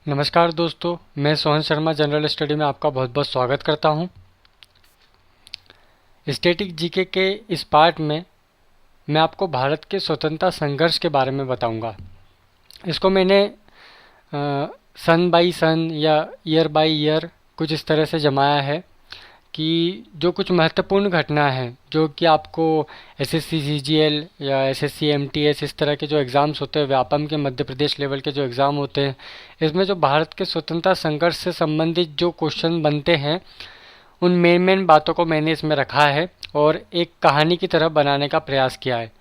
नमस्कार दोस्तों, मैं सोहन शर्मा जनरल स्टडी में आपका बहुत बहुत स्वागत करता हूं। स्टैटिक जीके के इस पार्ट में मैं आपको भारत के स्वतंत्रता संघर्ष के बारे में बताऊंगा। इसको मैंने सन बाई सन या ईयर बाई ईयर कुछ इस तरह से जमाया है कि जो कुछ महत्वपूर्ण घटना है जो कि आपको एसएससी सीजीएल या एसएससी एमटीएस इस तरह के जो एग्ज़ाम्स होते हैं, व्यापम के मध्य प्रदेश लेवल के जो एग्ज़ाम होते हैं, इसमें जो भारत के स्वतंत्रता संघर्ष से संबंधित जो क्वेश्चन बनते हैं उन मेन बातों को मैंने इसमें रखा है और एक कहानी की तरह बनाने का प्रयास किया है।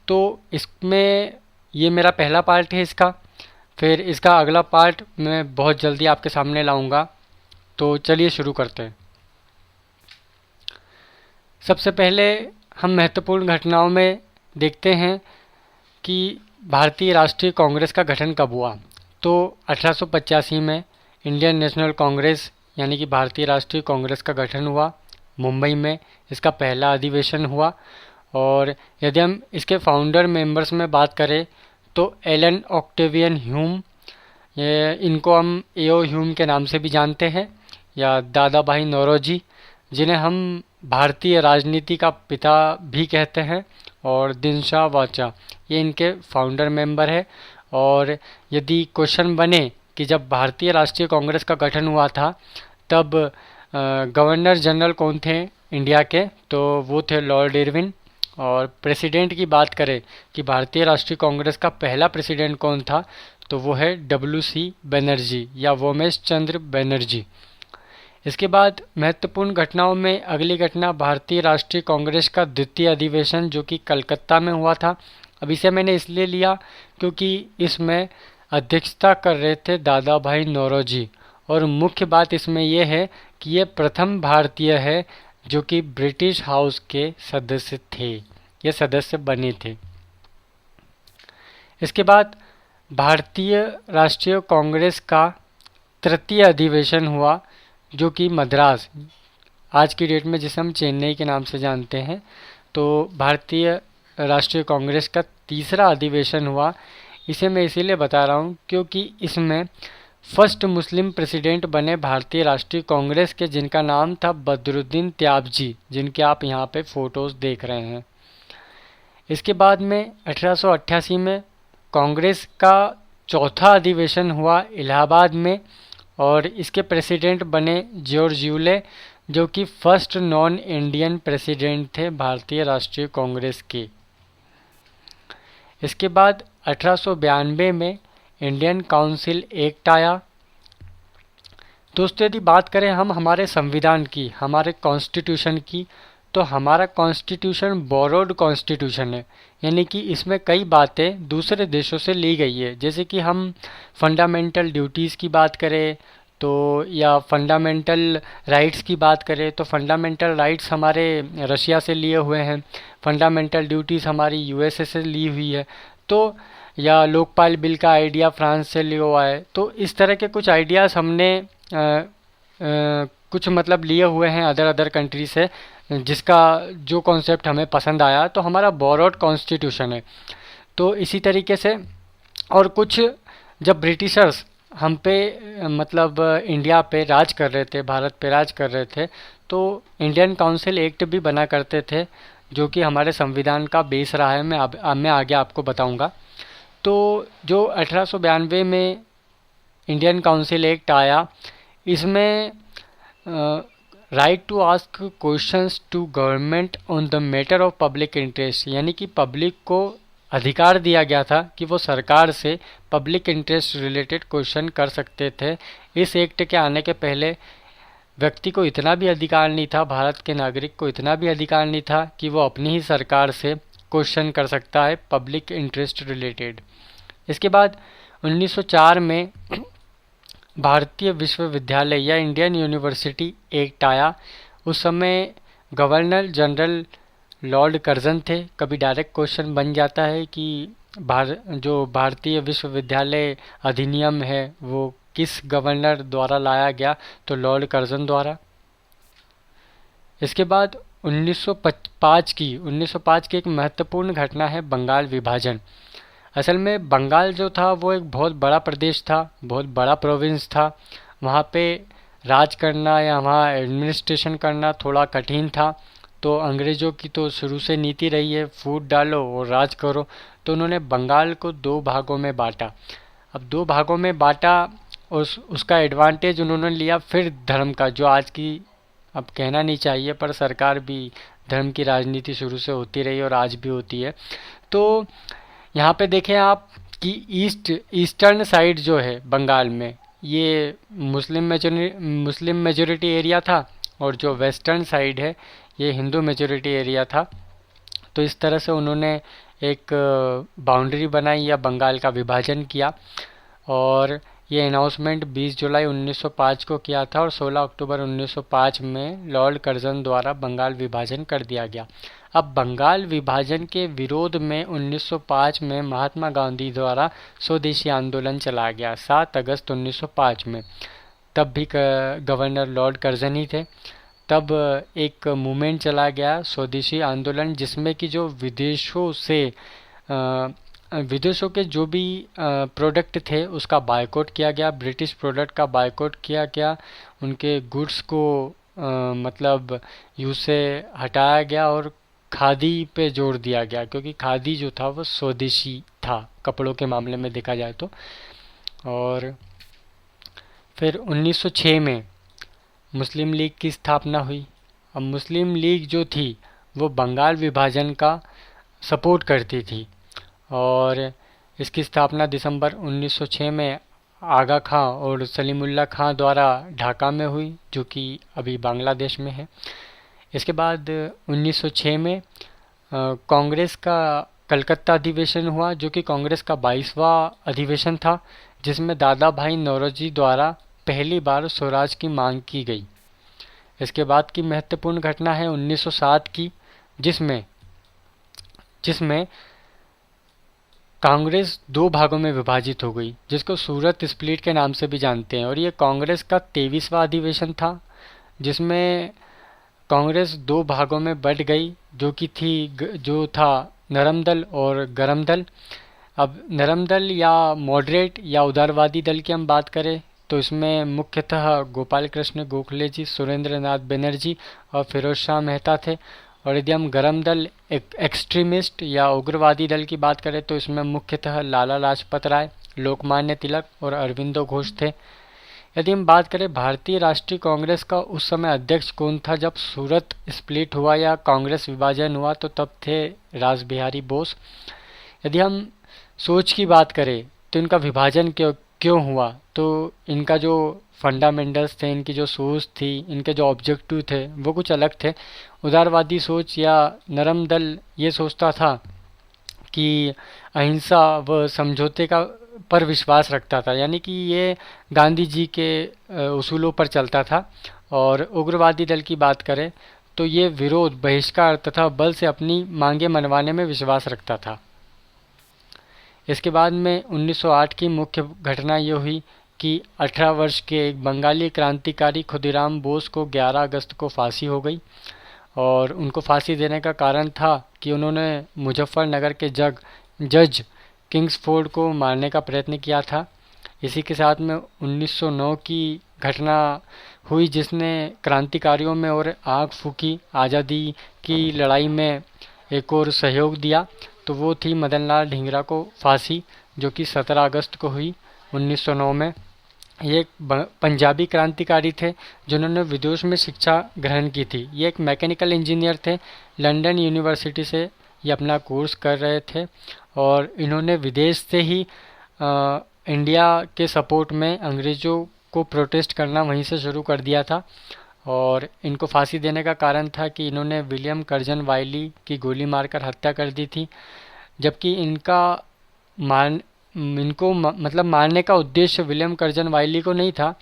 तो इसमें ये मेरा पहला पार्ट है इसका। फिर इसका अगला पार्ट मैं बहुत जल्दी आपके सामने लाऊंगा। तो चलिए शुरू करते हैं। सबसे पहले हम महत्वपूर्ण घटनाओं में देखते हैं कि भारतीय राष्ट्रीय कांग्रेस का गठन कब हुआ। तो 1885 में इंडियन नेशनल कांग्रेस यानी कि भारतीय राष्ट्रीय कांग्रेस का गठन हुआ। मुंबई में इसका पहला अधिवेशन हुआ। और यदि हम इसके फाउंडर मेंबर्स में बात करें तो एलन ऑक्टेवियन ह्यूम, इनको हम एओ ह्यूम के नाम से भी जानते हैं, या दादा भाई नौरोजी, जिन्हें हम भारतीय राजनीति का पिता भी कहते हैं, और दिनशा वाचा, ये इनके फाउंडर मेंबर है। और यदि क्वेश्चन बने कि जब भारतीय राष्ट्रीय कांग्रेस का गठन हुआ था तब गवर्नर जनरल कौन थे इंडिया के, तो वो थे लॉर्ड इरविन। और प्रेसिडेंट की बात करें कि भारतीय राष्ट्रीय कांग्रेस का पहला प्रेसिडेंट कौन था, तो वो है डब्ल्यू.सी. बनर्जी या वोमेश चंद्र बनर्जी। इसके बाद महत्वपूर्ण घटनाओं में अगली घटना भारतीय राष्ट्रीय कांग्रेस का द्वितीय अधिवेशन जो कि कलकत्ता में हुआ था। अब इसे मैंने इसलिए लिया क्योंकि इसमें अध्यक्षता कर रहे थे दादा भाई नौरोजी, और मुख्य बात इसमें यह है कि ये प्रथम भारतीय है जो कि ब्रिटिश हाउस के सदस्य थे, ये सदस्य बने थे। इसके बाद भारतीय राष्ट्रीय कांग्रेस का तृतीय अधिवेशन हुआ जो कि मद्रास, आज की डेट में जिसे हम चेन्नई के नाम से जानते हैं। तो भारतीय राष्ट्रीय कांग्रेस का तीसरा अधिवेशन हुआ। इसे मैं इसीलिए बता रहा हूँ क्योंकि इसमें फर्स्ट मुस्लिम प्रेसिडेंट बने भारतीय राष्ट्रीय कांग्रेस के, जिनका नाम था बदरुद्दीन त्याबजी, जिनके आप यहाँ पे फ़ोटोज़ देख रहे हैं। इसके बाद में 1888 में कांग्रेस का चौथा अधिवेशन हुआ इलाहाबाद में, और इसके प्रेसिडेंट बने जॉर्ज यूले, जो कि फर्स्ट नॉन इंडियन प्रेसिडेंट थे भारतीय राष्ट्रीय कांग्रेस के। इसके बाद 1892 में इंडियन काउंसिल एक्ट आया। दोस्तों, यदि बात करें हम हमारे संविधान की, हमारे कॉन्स्टिट्यूशन की, तो हमारा कॉन्स्टिट्यूशन बोरोड कॉन्स्टिट्यूशन है, यानी कि इसमें कई बातें दूसरे देशों से ली गई है। जैसे कि हम फंडामेंटल ड्यूटीज़ की बात करें तो, या फंडामेंटल राइट्स की बात करें तो फंडामेंटल राइट्स हमारे रशिया से लिए हुए हैं, फंडामेंटल ड्यूटीज़ हमारी यूएसए से ली हुई है। तो या लोकपाल बिल का आइडिया फ्रांस से लिया हुआ है। तो इस तरह के कुछ आइडियाज़ हमने कुछ मतलब लिए हुए हैं अदर कंट्री से, जिसका जो कॉन्सेप्ट हमें पसंद आया, तो हमारा बोरोड कॉन्स्टिट्यूशन है। तो इसी तरीके से और कुछ जब ब्रिटिशर्स हम पे मतलब इंडिया पे राज कर रहे थे, भारत पे राज कर रहे थे, तो इंडियन काउंसिल एक्ट भी बना करते थे जो कि हमारे संविधान का बेस रहा है। मैं आगे आपको बताऊंगा। तो जो 1892 में इंडियन काउंसिल एक्ट आया, इसमें right to ask questions to government on the matter of public interest, यानी कि पब्लिक को अधिकार दिया गया था कि वो सरकार से पब्लिक इंटरेस्ट रिलेटेड क्वेश्चन कर सकते थे। इस एक्ट के आने के पहले व्यक्ति को इतना भी अधिकार नहीं था, भारत के नागरिक को इतना भी अधिकार नहीं था कि वो अपनी ही सरकार से क्वेश्चन कर सकता है पब्लिक इंटरेस्ट रिलेटेड। इसके बाद 1904 में भारतीय विश्वविद्यालय या इंडियन यूनिवर्सिटी एक्ट आया। उस समय गवर्नर जनरल लॉर्ड कर्जन थे। कभी डायरेक्ट क्वेश्चन बन जाता है कि जो भारतीय विश्वविद्यालय अधिनियम है वो किस गवर्नर द्वारा लाया गया, तो लॉर्ड कर्जन द्वारा। इसके बाद 1905 की एक महत्वपूर्ण घटना है बंगाल विभाजन। असल में बंगाल जो था वो एक बहुत बड़ा प्रदेश था, बहुत बड़ा प्रोविंस था। वहाँ पे राज करना या वहाँ एडमिनिस्ट्रेशन करना थोड़ा कठिन था। तो अंग्रेज़ों की तो शुरू से नीति रही है फूट डालो और राज करो। तो उन्होंने बंगाल को दो भागों में बांटा। अब दो भागों में बांटा, उसका एडवांटेज उन्होंने लिया फिर धर्म का, जो आज की, अब कहना नहीं चाहिए पर सरकार भी धर्म की राजनीति शुरू से होती रही और आज भी होती है। तो यहाँ पे देखें आप कि ईस्टर्न साइड जो है बंगाल में, ये मुस्लिम मेजोरिटी एरिया था, और जो वेस्टर्न साइड है ये हिंदू मेजोरिटी एरिया था। तो इस तरह से उन्होंने एक बाउंड्री बनाई या बंगाल का विभाजन किया, और ये अनाउंसमेंट 20 जुलाई 1905 को किया था और 16 अक्टूबर 1905 में लॉर्ड कर्जन द्वारा बंगाल विभाजन कर दिया गया। अब बंगाल विभाजन के विरोध में 1905 में महात्मा गांधी द्वारा स्वदेशी आंदोलन चलाया गया 7 अगस्त 1905 में। तब भी गवर्नर लॉर्ड कर्जन ही थे। तब एक मूवमेंट चला गया स्वदेशी आंदोलन, जिसमें कि जो विदेशों के जो भी प्रोडक्ट थे उसका बायकॉट किया गया, ब्रिटिश प्रोडक्ट का बायकॉट किया गया, उनके गुड्स को मतलब यूज से हटाया गया और खादी पे जोर दिया गया, क्योंकि खादी जो था वो स्वदेशी था कपड़ों के मामले में देखा जाए तो। और फिर 1906 में मुस्लिम लीग की स्थापना हुई। अब मुस्लिम लीग जो थी वो बंगाल विभाजन का सपोर्ट करती थी, और इसकी स्थापना दिसंबर 1906 में आगा खां और सलीमुल्लाह खां द्वारा ढाका में हुई, जो कि अभी बांग्लादेश में है। इसके बाद 1906 में कांग्रेस का कलकत्ता अधिवेशन हुआ, जो कि कांग्रेस का 22वां अधिवेशन था, जिसमें दादा भाई नौरोजी द्वारा पहली बार स्वराज की मांग की गई। इसके बाद की महत्वपूर्ण घटना है 1907 की, जिसमें कांग्रेस दो भागों में विभाजित हो गई, जिसको सूरत स्प्लिट के नाम से भी जानते हैं। और ये कांग्रेस का 23वां अधिवेशन था, जिसमें कांग्रेस दो भागों में बट गई, जो था नरम दल और गरम दल। अब नरम दल या मॉडरेट या उदारवादी दल की हम बात करें तो इसमें मुख्यतः गोपाल कृष्ण गोखले जी, सुरेंद्र नाथ बनर्जी और फिरोज शाह मेहता थे। और यदि हम गरम दल एक्सट्रीमिस्ट या उग्रवादी दल की बात करें तो इसमें मुख्यतः लाला लाजपत राय, लोकमान्य तिलक और अरविंदो घोष थे। यदि हम बात करें भारतीय राष्ट्रीय कांग्रेस का उस समय अध्यक्ष कौन था जब सूरत स्प्लिट हुआ या कांग्रेस विभाजन हुआ, तो तब थे रास बिहारी बोस। यदि हम सोच की बात करें तो इनका विभाजन क्यों हुआ, तो इनका जो फंडामेंटल्स थे, इनकी जो सोच थी, इनके जो ऑब्जेक्टिव थे वो कुछ अलग थे। उदारवादी सोच या नरम दल ये सोचता था कि अहिंसा व समझौते का पर विश्वास रखता था, यानी कि ये गांधी जी के उसूलों पर चलता था। और उग्रवादी दल की बात करें तो ये विरोध, बहिष्कार तथा बल से अपनी मांगे मनवाने में विश्वास रखता था। इसके बाद में 1908 की मुख्य घटना ये हुई कि 18 वर्ष के एक बंगाली क्रांतिकारी खुदीराम बोस को 11 अगस्त को फांसी हो गई। और उनको फांसी देने का कारण था कि उन्होंने मुजफ्फरनगर के जज किंग्सफोर्ड को मारने का प्रयत्न किया था। इसी के साथ में 1909 की घटना हुई, जिसने क्रांतिकारियों में और आग फूकी, आज़ादी की लड़ाई में एक और सहयोग दिया। तो वो थी मदनलाल ढींगरा को फांसी, जो कि 17 अगस्त को हुई 1909 में। ये एक पंजाबी क्रांतिकारी थे जिन्होंने विदेश में शिक्षा ग्रहण की थी। ये एक मैकेनिकल इंजीनियर थे, लंदन यूनिवर्सिटी से ये अपना कोर्स कर रहे थे, और इन्होंने विदेश से ही इंडिया के सपोर्ट में अंग्रेज़ों को प्रोटेस्ट करना वहीं से शुरू कर दिया था। और इनको फांसी देने का कारण था कि इन्होंने विलियम कर्जन वाइली की गोली मारकर हत्या कर दी थी, जबकि मतलब मारने का उद्देश्य विलियम कर्जन वाइली को नहीं था।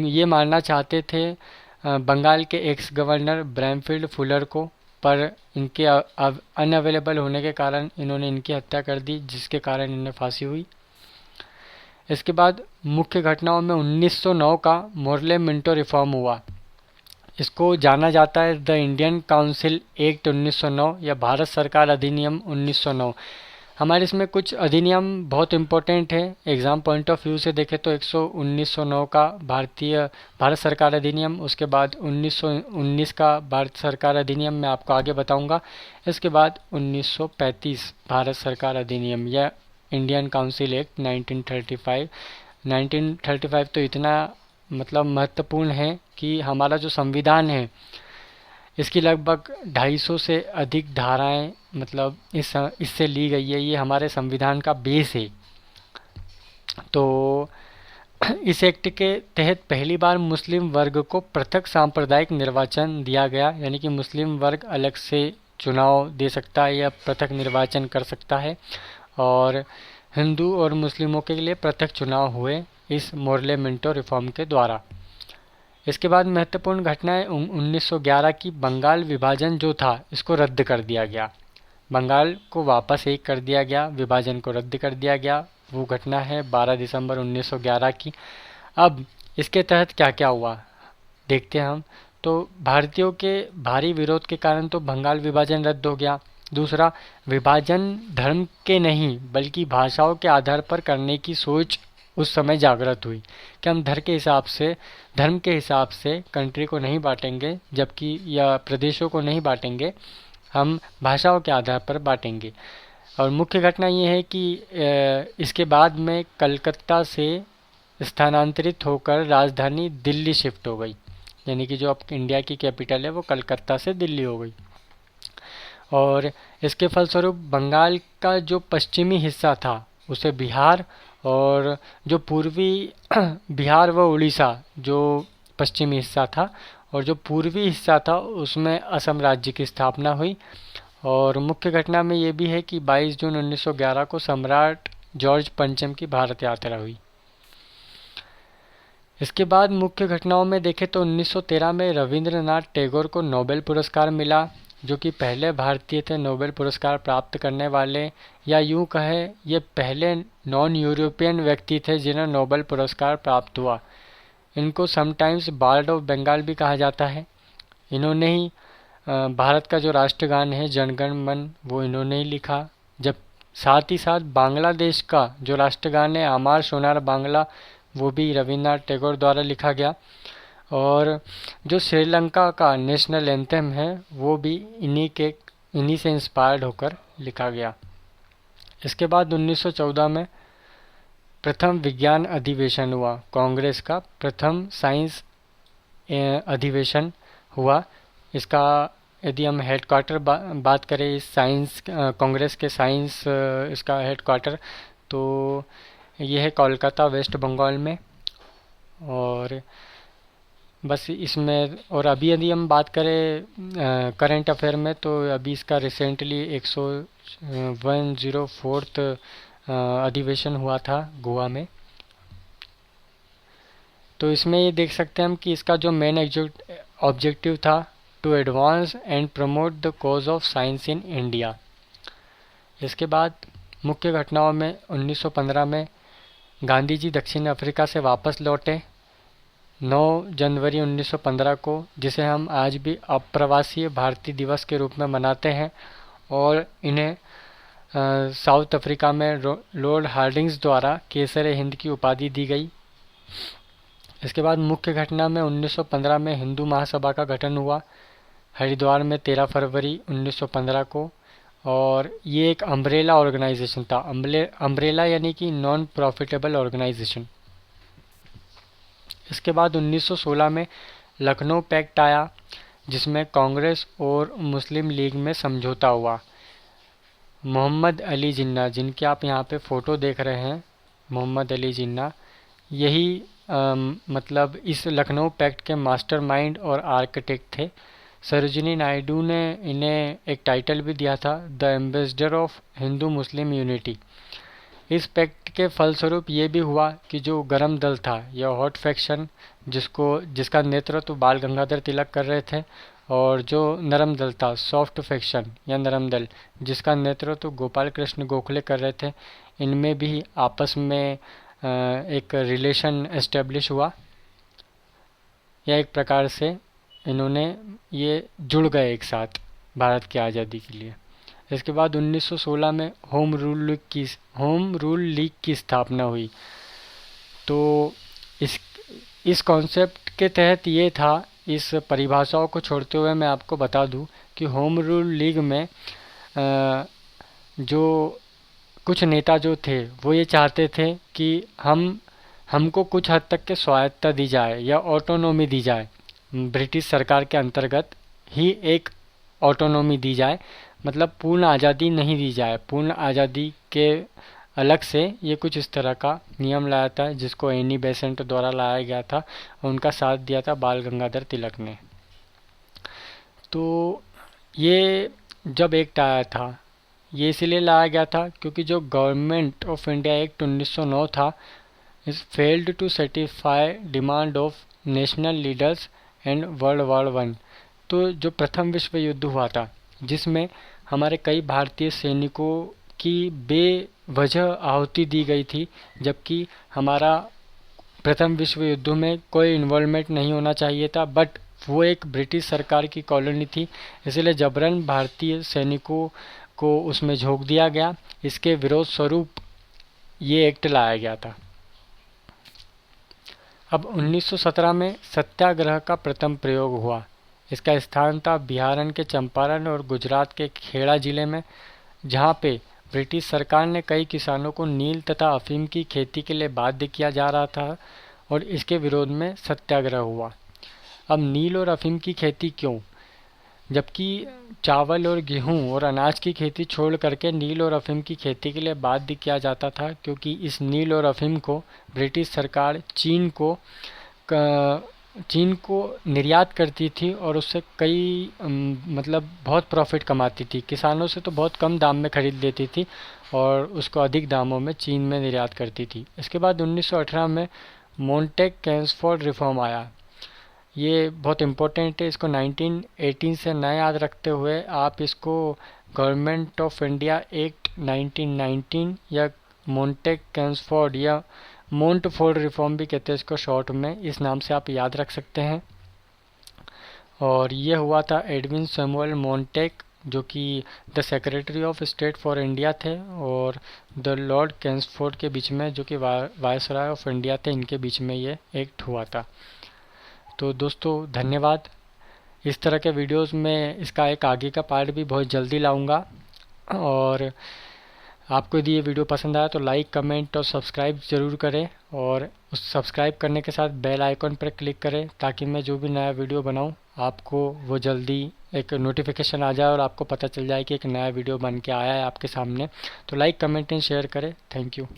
ये मारना चाहते थे बंगाल के एक्स गवर्नर ब्रैमफील्ड फुलर को, पर इनके अनअवेलेबल होने के कारण इन्होंने इनकी हत्या कर दी, जिसके कारण इन्हें फांसी हुई। इसके बाद मुख्य घटनाओं में 1909 का मोर्ले मिंटो रिफॉर्म हुआ। इसको जाना जाता है द इंडियन काउंसिल एक्ट 1909 या भारत सरकार अधिनियम 1909। हमारे इसमें कुछ अधिनियम बहुत इम्पोर्टेंट है। एग्ज़ाम पॉइंट ऑफ व्यू से देखें तो 1909 का भारत सरकार अधिनियम, उसके बाद 1919 का भारत सरकार अधिनियम मैं आपको आगे बताऊंगा। इसके बाद 1935 भारत सरकार अधिनियम या इंडियन काउंसिल एक्ट 1935। 1935 तो इतना मतलब महत्वपूर्ण है कि हमारा जो संविधान है इसकी लगभग 250 से अधिक धाराएं मतलब इससे ली गई है। ये हमारे संविधान का बेस है। तो इस एक्ट के तहत पहली बार मुस्लिम वर्ग को पृथक सांप्रदायिक निर्वाचन दिया गया, यानी कि मुस्लिम वर्ग अलग से चुनाव दे सकता है या पृथक निर्वाचन कर सकता है, और हिंदू और मुस्लिमों के लिए पृथक चुनाव हुए इस मोर्ले मिंटो रिफॉर्म के द्वारा। इसके बाद महत्वपूर्ण घटनाएं 1911 की बंगाल विभाजन जो था इसको रद्द कर दिया गया। बंगाल को वापस एक कर दिया गया, विभाजन को रद्द कर दिया गया। वो घटना है 12 दिसंबर 1911 की। अब इसके तहत क्या क्या हुआ देखते हैं हम। तो भारतीयों के भारी विरोध के कारण तो बंगाल विभाजन रद्द हो गया। दूसरा, विभाजन धर्म के नहीं बल्कि भाषाओं के आधार पर करने की सोच उस समय जागृत हुई कि हम धर्म के हिसाब से कंट्री को नहीं बांटेंगे, जबकि या प्रदेशों को नहीं बांटेंगे, हम भाषाओं के आधार पर बांटेंगे। और मुख्य घटना ये है कि इसके बाद में कलकत्ता से स्थानांतरित होकर राजधानी दिल्ली शिफ्ट हो गई, यानी कि जो अब इंडिया की कैपिटल है वो कलकत्ता से दिल्ली हो गई। और इसके फलस्वरूप बंगाल का जो पश्चिमी हिस्सा था उसे बिहार, और जो पूर्वी बिहार व उड़ीसा जो पश्चिमी हिस्सा था और जो पूर्वी हिस्सा था उसमें असम राज्य की स्थापना हुई। और मुख्य घटना में ये भी है कि 22 जून 1911 को सम्राट जॉर्ज पंचम की भारत यात्रा हुई। इसके बाद मुख्य घटनाओं में देखें तो 1913 में रविंद्रनाथ टैगोर को नोबेल पुरस्कार मिला, जो कि पहले भारतीय थे नोबेल पुरस्कार प्राप्त करने वाले, या यूं कहे ये पहले नॉन यूरोपियन व्यक्ति थे जिन्हें नोबेल पुरस्कार प्राप्त हुआ। इनको समटाइम्स बार्ड ऑफ बंगाल भी कहा जाता है। इन्होंने ही भारत का जो राष्ट्रगान है जन गण मन वो इन्होंने ही लिखा। जब साथ ही साथ बांग्लादेश का जो राष्ट्रगान है आमार सोनार बांग्ला वो भी रविन्द्रनाथ टैगोर द्वारा लिखा गया। और जो श्रीलंका का नेशनल एंथम है वो भी इन्हीं से इंस्पायर्ड होकर लिखा गया। इसके बाद 1914 में प्रथम विज्ञान अधिवेशन हुआ, कांग्रेस का प्रथम साइंस अधिवेशन हुआ। इसका यदि हम हेडक्वार्टर बात करें इस साइंस कांग्रेस के साइंस इसका हेडक्वार्टर तो ये है कोलकाता वेस्ट बंगाल में। और बस इसमें, और अभी यदि हम बात करें करंट अफेयर में तो अभी इसका रिसेंटली 104th अधिवेशन हुआ था गोवा में। तो इसमें ये देख सकते हैं हम कि इसका जो मेन ऑब्जेक्टिव था to advance and promote the cause of science in India. इसके बाद मुख्य घटनाओं में 1915 में गांधी जी दक्षिण अफ्रीका से वापस लौटे 9 जनवरी 1915 को, जिसे हम आज भी अप्रवासी भारतीय दिवस के रूप में मनाते हैं, और इन्हें साउथ अफ्रीका में लॉर्ड हार्डिंग्स द्वारा केसर हिंद की उपाधि दी गई। इसके बाद मुख्य घटना में 1915 में हिंदू महासभा का गठन हुआ हरिद्वार में 13 फरवरी 1915 को, और ये एक अम्ब्रेला ऑर्गेनाइजेशन था। अम्ब्रेला यानी कि नॉन प्रॉफिटेबल ऑर्गेनाइजेशन। इसके बाद 1916 में लखनऊ पैक्ट आया जिसमें कांग्रेस और मुस्लिम लीग में समझौता हुआ। मोहम्मद अली जिन्ना, जिनके आप यहाँ पे फ़ोटो देख रहे हैं, मोहम्मद अली जिन्ना, यही मतलब इस लखनऊ पैक्ट के मास्टरमाइंड और आर्किटेक्ट थे। सरोजिनी नायडू ने इन्हें एक टाइटल भी दिया था, the ambassador of Hindu Muslim unity. इस पैक्ट के फलस्वरूप ये भी हुआ कि जो गरम दल था या हॉट फैक्शन जिसका नेतृत्व बाल गंगाधर तिलक कर रहे थे, और जो नरम दल था सॉफ्ट फैक्शन या नरम दल जिसका नेतृत्व गोपाल कृष्ण गोखले कर रहे थे, इनमें भी आपस में एक रिलेशन एस्टेब्लिश हुआ, या एक प्रकार से इन्होंने ये जुड़ गए एक साथ भारत की आज़ादी के लिए। इसके बाद 1916 में होम रूल लीग की स्थापना हुई। तो इस कॉन्सेप्ट के तहत ये था, इस परिभाषाओं को छोड़ते हुए मैं आपको बता दूं कि होम रूल लीग में जो कुछ नेता जो थे वो ये चाहते थे कि हमको कुछ हद तक के स्वायत्तता दी जाए या ऑटोनॉमी दी जाए, ब्रिटिश सरकार के अंतर्गत ही एक ऑटोनॉमी दी जाए, मतलब पूर्ण आज़ादी नहीं दी जाए। पूर्ण आज़ादी के अलग से ये कुछ इस तरह का नियम लाया था, जिसको एनी बेसेंट द्वारा लाया गया था और उनका साथ दिया था बाल गंगाधर तिलक ने। तो ये जब एक्ट आया था, ये इसलिए लाया गया था क्योंकि जो गवर्नमेंट ऑफ इंडिया एक्ट 1909 था, is failed to satisfy demand of national leaders and world war one. तो जो प्रथम विश्व युद्ध हुआ था, जिसमें हमारे कई भारतीय सैनिकों की बेवजह आहुति दी गई थी, जबकि हमारा प्रथम विश्व युद्ध में कोई इन्वॉल्वमेंट नहीं होना चाहिए था, बट वो एक ब्रिटिश सरकार की कॉलोनी थी, इसलिए जबरन भारतीय सैनिकों को उसमें झोंक दिया गया। इसके विरोध स्वरूप ये एक्ट लाया गया था। अब 1917 में सत्याग्रह का प्रथम प्रयोग हुआ। इसका स्थान था बिहार के चंपारण और गुजरात के खेड़ा जिले में, जहाँ पे ब्रिटिश सरकार ने कई किसानों को नील तथा अफीम की खेती के लिए बाध्य किया जा रहा था और इसके विरोध में सत्याग्रह हुआ। अब नील और अफीम की खेती क्यों, जबकि चावल और गेहूं और अनाज की खेती छोड़ करके नील और अफीम की खेती के लिए बाध्य किया जाता था, क्योंकि इस नील और अफीम को ब्रिटिश सरकार चीन को निर्यात करती थी और उससे कई मतलब बहुत प्रॉफिट कमाती थी। किसानों से तो बहुत कम दाम में खरीद लेती थी और उसको अधिक दामों में चीन में निर्यात करती थी। इसके बाद 1918 में मॉन्टेग-किंग्सफोर्ड रिफॉर्म आया। ये बहुत इम्पोर्टेंट है, इसको 1918 से न याद रखते हुए आप इसको गवर्नमेंट ऑफ इंडिया एक्ट 1919 या मॉन्टेग-किंग्सफोर्ड या मोंटफोर्ड रिफॉर्म भी कहते हैं इसको शॉर्ट में, इस नाम से आप याद रख सकते हैं। और ये हुआ था एडविन सैमुअल मॉन्टेग, जो कि the secretary of state for India थे, और द लॉर्ड किंग्सफोर्ड के बीच में, जो कि वायसराय ऑफ इंडिया थे, इनके बीच में ये एक्ट हुआ था। तो दोस्तों धन्यवाद। इस तरह के वीडियोस में इसका एक आगे का पार्ट भी बहुत जल्दी लाऊंगा, और आपको यदि ये वीडियो पसंद आया तो लाइक, कमेंट और सब्सक्राइब ज़रूर करें, और उस सब्सक्राइब करने के साथ बेल आइकॉन पर क्लिक करें ताकि मैं जो भी नया वीडियो बनाऊं आपको वो जल्दी एक नोटिफिकेशन आ जाए और आपको पता चल जाए कि एक नया वीडियो बन के आया है आपके सामने। तो लाइक, कमेंट एंड शेयर करें। Thank you.